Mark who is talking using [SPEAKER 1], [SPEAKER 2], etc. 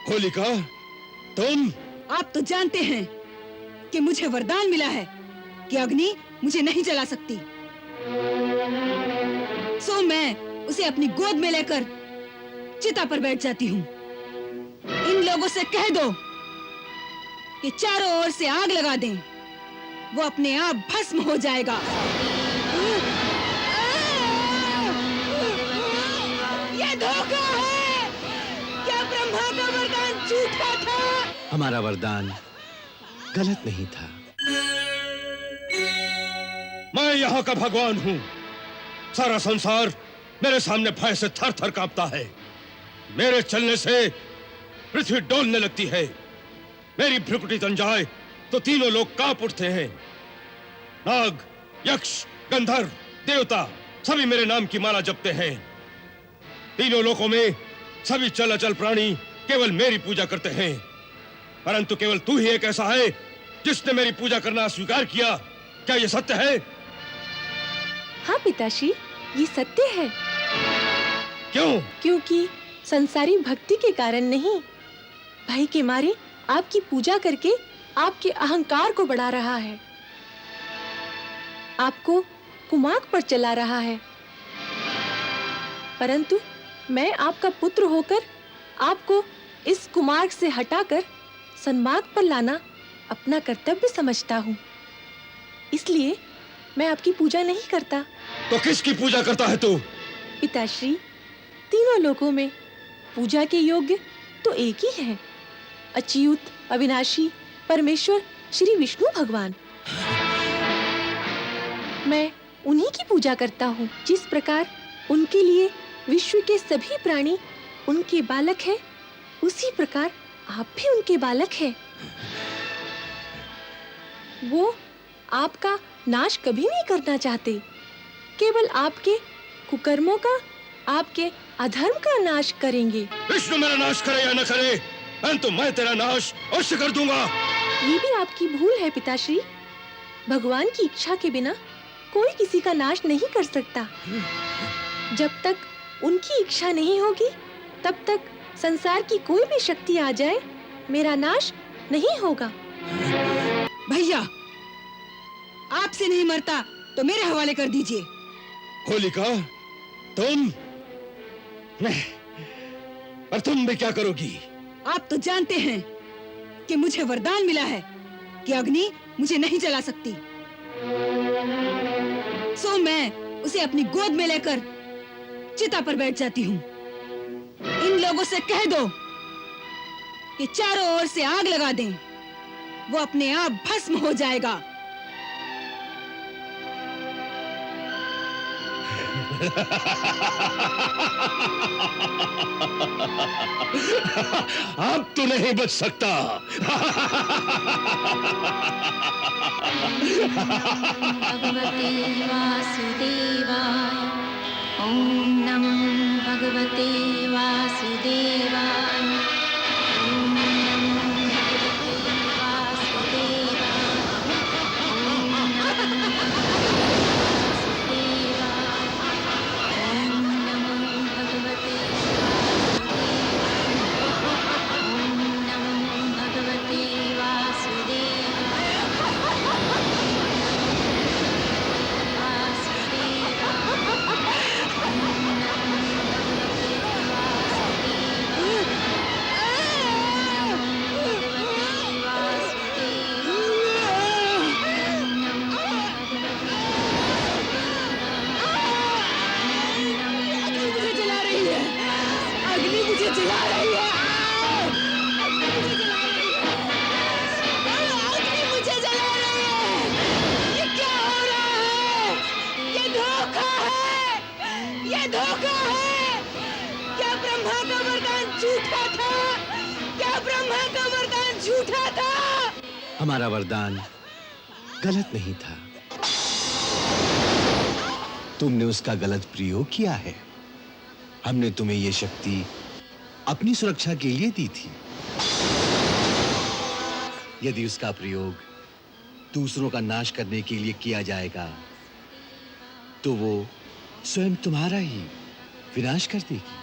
[SPEAKER 1] होलिका, तुम?
[SPEAKER 2] आप तो जानते हैं कि मुझे वरदान मिला है कि अग्नि मुझे नहीं जला सकती। सो मैं उसे अपनी गोद में लेकर चिता पर बैठ जाती हूँ। इन लोगों से कह दो कि चारों ओर से आग लगा दें, वो अपने आप भस्म हो जाएगा। ये धोखा है। क्या ब्रह्मा का वरदान झूठा था?
[SPEAKER 1] हमारा वरदान गलत नहीं था। मैं यहाँ का भगवान हूँ। सारा संसार मेरे सामने भय से थर-थर कांपता है। मेरे चलने से पृथ्वी डोलने लगती है। मेरी भ्रुकुटी तन जाए तो तीनों लोग कांप उठते हैं। नाग, यक्ष, गंधर्व, देवता सभी मेरे नाम की माला जपते हैं। तीनों लोकों में सभी चल-अचल प्राणी केवल मेरी पूजा करते हैं, परंतु केवल तू ही एक ऐसा है जिसने मेरी पूजा करना स्वीकार किया। क्या यह सत्य है?
[SPEAKER 3] हाँ पिताश्री, ये सत्य है।
[SPEAKER 1] क्यों?
[SPEAKER 3] क्योंकि संसारी भक्ति के कारण नहीं, भय के मारे आपकी पूजा करके आपके अहंकार को बढ़ा रहा है, आपको कुमार्ग पर चला रहा है। परंतु मैं आपका पुत्र होकर आपको इस कुमार्ग से हटाकर सन्मार्ग पर लाना अपना कर्तव्य समझता हूँ। इसलिए मैं आपकी पूजा नहीं करता।
[SPEAKER 1] तो किसकी पूजा करता है तू?
[SPEAKER 3] पिताश्री, तीनों लोकों में पूजा के योग्य तो एक ही है, अच्युत, अविनाशी, परमेश्वर श्री विष्णु भगवान। मैं उन्हीं की पूजा करता हूँ। जिस प्रकार उनके लिए विश्व के सभी प्राणी उनके बालक हैं, उसी प्रकार आप भी उनके बालक हैं। वो आपका नाश कभी नहीं करना चाहते, केवल आपके कुकर्मों का, आपके अधर्म का नाश करेंगे।
[SPEAKER 1] विष्णु मेरा नाश करे या न करे, परंतु मैं तेरा नाश अवश्य कर दूंगा।
[SPEAKER 3] ये भी आपकी भूल है पिताश्री। भगवान की इच्छा के बिना कोई किसी का नाश नहीं कर सकता। जब तक उनकी इच्छा नहीं होगी, तब तक संसार की कोई भी शक्ति आ जाए, मेरा नाश नहीं होगा।
[SPEAKER 2] भैया, आपसे नहीं मरता तो मेरे हवाले कर दीजिए।
[SPEAKER 1] होलिका, तुम? पर तुम भी क्या करोगी?
[SPEAKER 2] आप तो जानते हैं कि मुझे वरदान मिला है कि अग्नि मुझे नहीं जला सकती। सो मैं उसे अपनी गोद में लेकर चिता पर बैठ जाती हूँ। इन लोगों से कह दो कि चारों ओर से आग लगा दें, वो अपने आप भस्म हो जाएगा।
[SPEAKER 1] अब तू नहीं बच सकता।
[SPEAKER 4] भगवते वासुदेवाय। ओम नमो भगवते वासुदेवाय। ओम नमो भगवते वासुदेवाय। ओम नमो भगवते
[SPEAKER 2] धोखा है। क्या ब्रह्मा का वरदान झूठा था? क्या ब्रह्मा का वरदान झूठा था?
[SPEAKER 1] हमारा वरदान गलत नहीं था, तुमने उसका गलत प्रयोग किया है। हमने तुम्हें यह शक्ति अपनी सुरक्षा के लिए दी थी। यदि उसका प्रयोग दूसरों का नाश करने के लिए किया जाएगा तो वो स्वयं तुम्हारा ही विनाश कर देगी।